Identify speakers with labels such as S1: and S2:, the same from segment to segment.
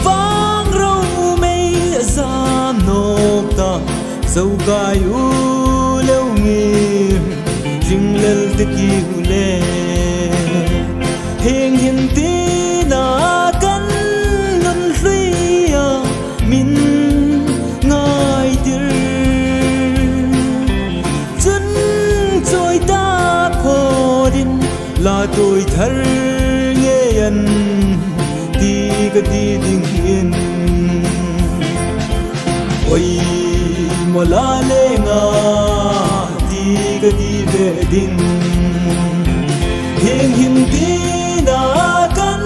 S1: Vang rau mây giam nộp ta dâu gai u leo nghiêm rinh lel te kiu le heng hiền ti na kan nun ria min ngai tir chân trôi ta phodin la tôi thar nghe an cái đi đình yên ôi mà la lê ngà đi cái đi về đình hiền hiền đi na căn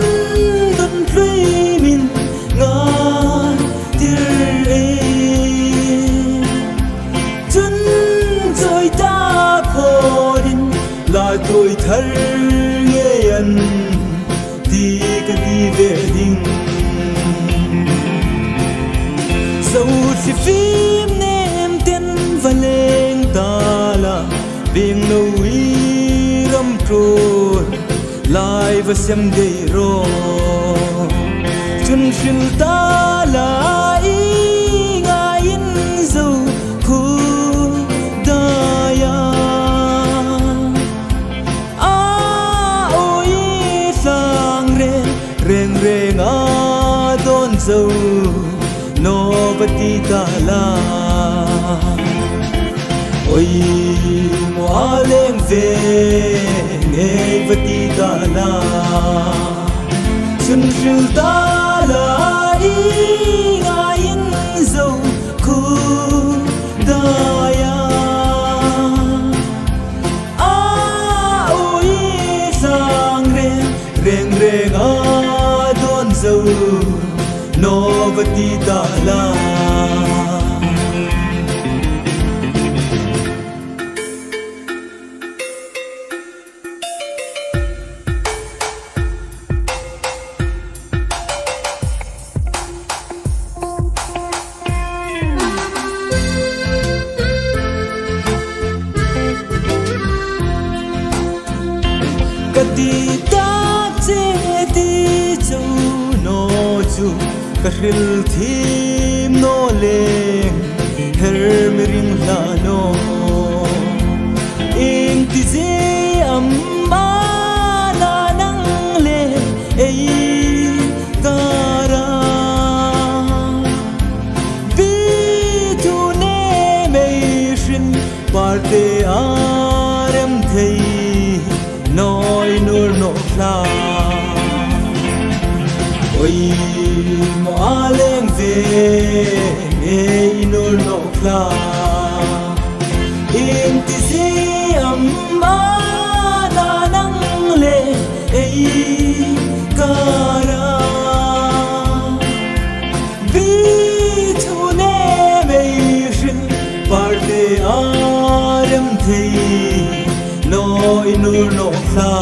S1: đun phi min ngà tir e chân rồi ta phô đình là tôi thar nghe anh đi cái đi về đình dẫu chỉ phim nem tên và lên ta là biển lâu ý râm trôi lại và xem đầy rồi chân chân ta là ý ngài in dấu khu đaya ôi sang reng reng don dâu novati tala oi mo alem ve nevati tala sun shil tala i ngain zo khu daya oi sang reng reng don dâu novati tala kati ta che ti chu no chu kahil thim no leng her mering la no ing ti je amma la nang le ei tara bi tu ne mei shin parte arem thei noi nur no la oi mo aleng ve ei nur no kla in ti si amma na nang le ei kara bi tu ne mei shin parte arem thei noi nur no kla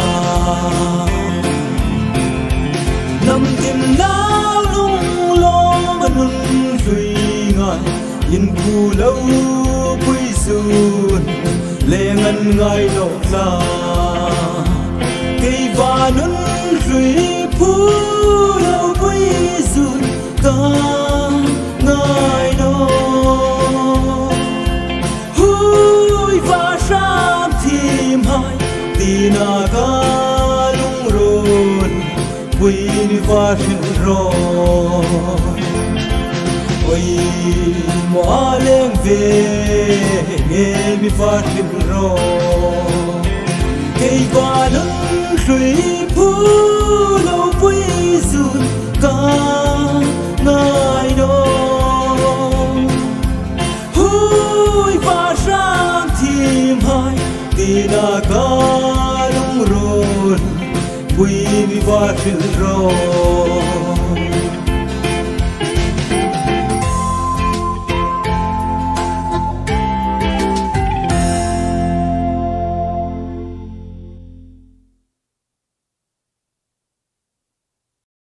S1: nam tim lao lung lo manun sui ngai in ku lâu quy sun le ngan ngai no la cây va nun sui pu lâu quy sun ta ngai no hui va sham tim hai tina ka lung ron quy va shin ron oi mo aleng ve nge mi fa shin ron cây va nun sui pu lâu quy sun ka ngai no hui va sham tim hai tina ka lung ron quy mi va shin ron